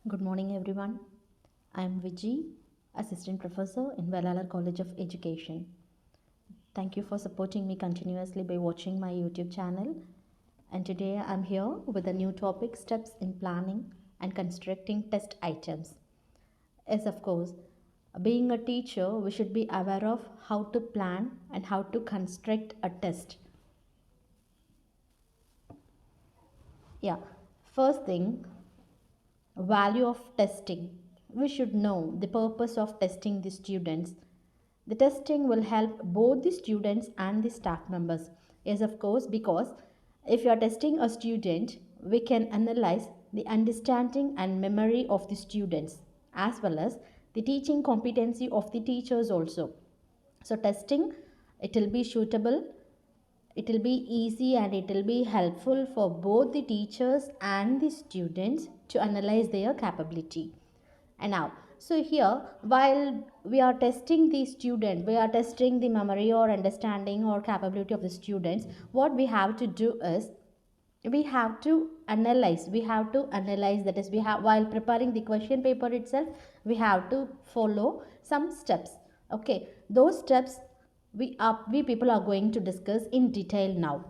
Good morning, everyone. I am Vijhi, Assistant Professor in Vellalar College of Education. Thank you for supporting me continuously by watching my YouTube channel. And today I'm here with a new topic, steps in planning and constructing test items. Yes, of course, being a teacher, we should be aware of how to plan and how to construct a test. Yeah, first thing, value of testing. We should know the purpose of testing the students. The testing will help both the students and the staff members. Yes, of course, because if you are testing a student, we can analyze the understanding and memory of the students as well as the teaching competency of the teachers also. So testing, it will be suitable, it will be easy, and it will be helpful for both the teachers and the students to analyze their capability. And now, so here, while we are testing the student, we are testing the memory or understanding or capability of the students, what we have to do is we have to analyze, that is, we have, while preparing the question paper itself, we have to follow some steps. Okay, those steps we people are going to discuss in detail now.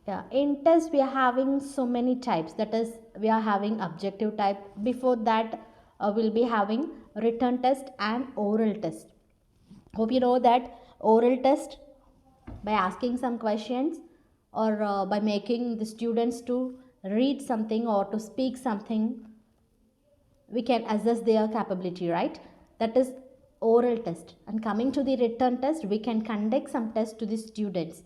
Yeah, in test we are having so many types. That is, we are having objective type. Before that, we'll be having written test and oral test. Hope you know that oral test, by asking some questions or by making the students to read something or to speak something, we can assess their capability, right? That is oral test. And coming to the written test, we can conduct some tests to the students.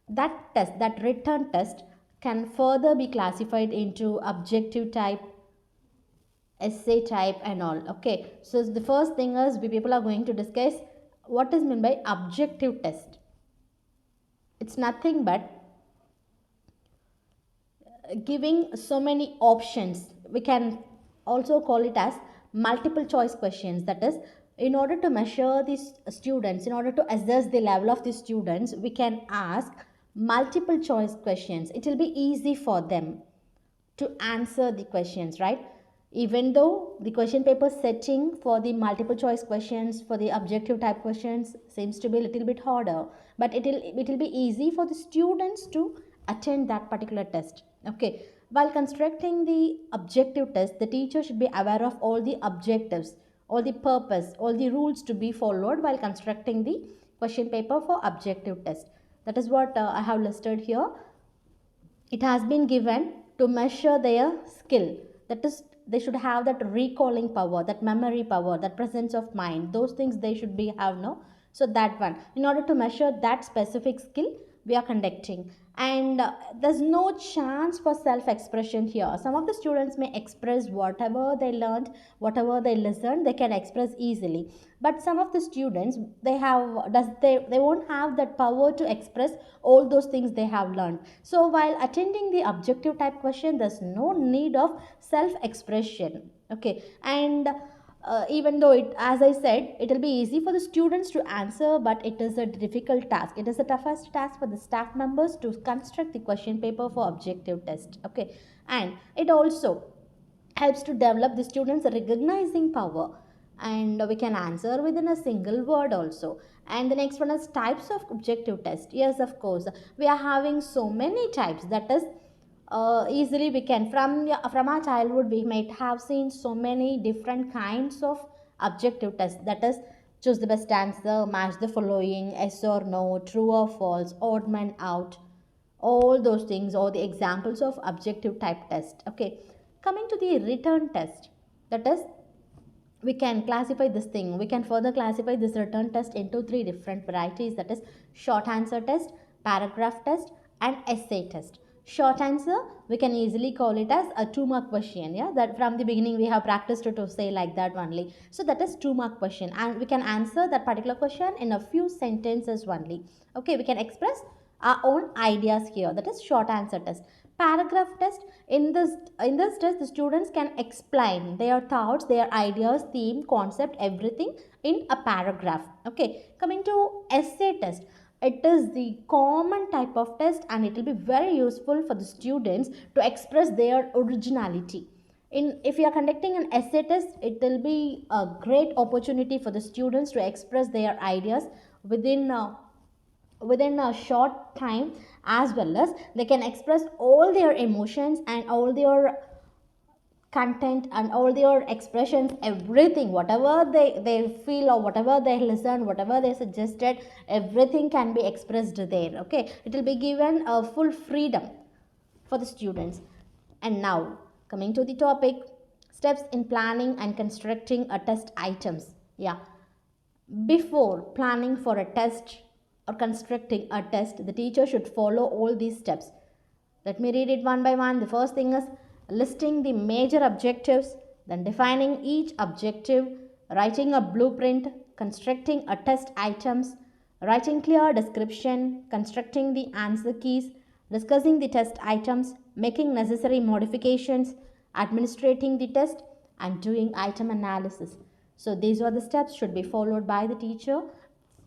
That test, that written test, can further be classified into objective type, essay type, and all. Okay, so the first thing is we people are going to discuss what is meant by objective test. It's nothing but giving so many options. We can also call it as multiple choice questions. That is, in order to measure these students, in order to assess the level of the students, we can ask multiple choice questions. It will be easy for them to answer the questions, right? Even though the question paper setting for the multiple choice questions, for the objective type questions, seems to be a little bit harder, but it will be easy for the students to attend that particular test. Okay, while constructing the objective test, the teacher should be aware of all the objectives, all the purpose, all the rules to be followed while constructing the question paper for objective test. That is what I have listed here. It has been given to measure their skill. That is, they should have that recalling power, that memory power, that presence of mind. Those things they should be have, no? So that one, in order to measure that specific skill, we are conducting. And there's no chance for self expression here. Some of the students may express whatever they learned, whatever they listened, they can express easily. But some of the students, they won't have that power to express all those things they have learned. So while attending the objective type question, there's no need of self expression. Okay, and even though it, as I said, it will be easy for the students to answer, but it is a difficult task. It is the toughest task for the staff members to construct the question paper for objective test. Okay, and it also helps to develop the students recognizing power, and we can answer within a single word also. And the next one is types of objective test. Yes, of course, we are having so many types. That is, easily we can, from our childhood we might have seen so many different kinds of objective tests. That is, choose the best answer, match the following, yes or no, true or false, odd man out, all those things, or the examples of objective type test. Okay, coming to the written test, that is, we can classify this thing, we can further classify this written test into three different varieties. That is, short answer test, paragraph test, and essay test. Short answer, we can easily call it as a 2 mark question. Yeah, that from the beginning we have practiced to say like that only. So that is 2 mark question, and we can answer that particular question in a few sentences only. Okay, we can express our own ideas here. That is short answer test. Paragraph test, in this test the students can explain their thoughts, their ideas, theme, concept, everything in a paragraph. Okay, coming to essay test. it is the common type of test, and it will be very useful for the students to express their originality. If you are conducting an essay test, it will be a great opportunity for the students to express their ideas within within a short time, as well as they can express all their emotions and all their content and all their expressions, everything, whatever they feel or whatever they listen, whatever they suggested, everything can be expressed there. Okay, it will be given a full freedom for the students. And now, coming to the topic, steps in planning and constructing a test items. Yeah, before planning for a test or constructing a test, the teacher should follow all these steps. Let me read it one by one. The first thing is listing the major objectives, then defining each objective, writing a blueprint, constructing a test items, writing clear description, constructing the answer keys, discussing the test items, making necessary modifications, administrating the test, and doing item analysis. So these are the steps should be followed by the teacher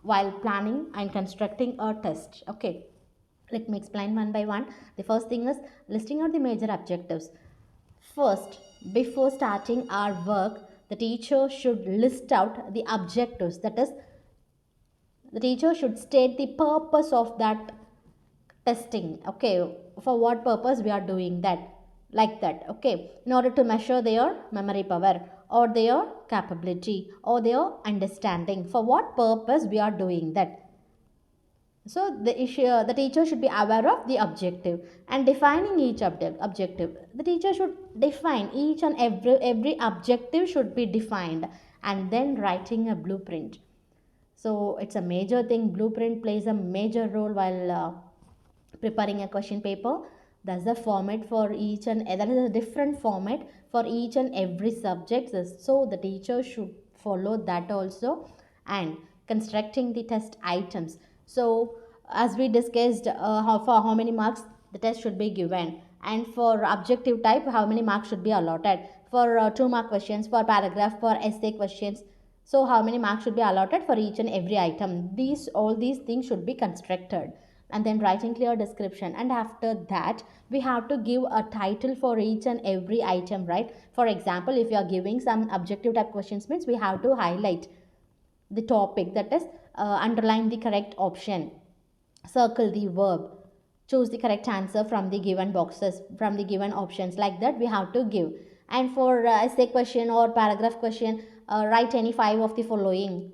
while planning and constructing a test. Okay, let me explain one by one. The first thing is listing out the major objectives. First, before starting our work, the teacher should list out the objectives. That is, the teacher should state the purpose of that testing. Okay, for what purpose we are doing that, like that. Okay, in order to measure their memory power or their capability or their understanding, for what purpose we are doing that. So the teacher should be aware of the objective and defining each objective. The teacher should define each and every objective should be defined, and then writing a blueprint. So it's a major thing. Blueprint plays a major role while preparing a question paper. That's the format for each and that is a different format for each and every subject. So the teacher should follow that also. And constructing the test items. So as we discussed, for how many marks the test should be given, and for objective type how many marks should be allotted, for 2 mark questions, for paragraph, for essay questions, so how many marks should be allotted for each and every item. All these things should be constructed, and then writing clear description. And after that, we have to give a title for each and every item, right? For example, if you are giving some objective type questions, means we have to highlight the topic, that is, underline the correct option, circle the verb, choose the correct answer from the given boxes, from the given options, like that we have to give. And for essay question or paragraph question, write any 5 of the following,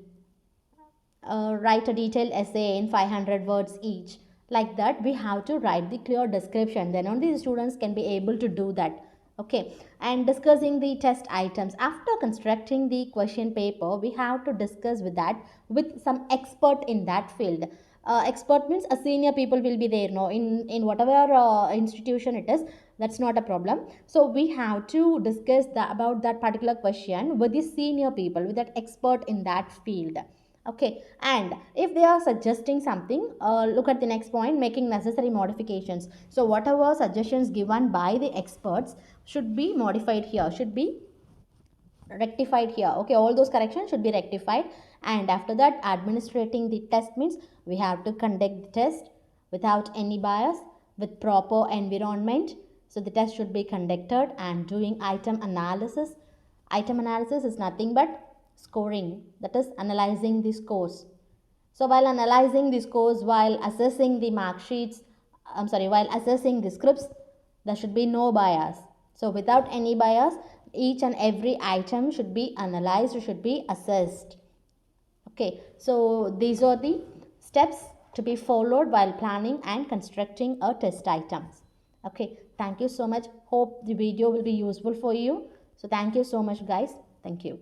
write a detailed essay in 500 words each, like that we have to write the clear description, then only the students can be able to do that. Okay, and discussing the test items. After constructing the question paper, we have to discuss with that with some expert in that field. Expert means a senior people will be there, no, in whatever institution it is, that's not a problem. So we have to discuss about that particular question with the senior people, with that expert in that field. Okay, and if they are suggesting something, look at the next point, making necessary modifications. So whatever suggestions given by the experts should be modified here, should be rectified here. Okay, all those corrections should be rectified. And after that, administrating the test means we have to conduct the test without any bias, with proper environment. So the test should be conducted, and doing item analysis. Item analysis is nothing but scoring, that is analyzing the scores. So while analyzing the scores, while assessing the mark sheets, while assessing the scripts, there should be no bias. So without any bias, each and every item should be analyzed, should be assessed. Okay, so these are the steps to be followed while planning and constructing a test items. Okay, thank you so much. Hope the video will be useful for you. So thank you so much, guys. Thank you.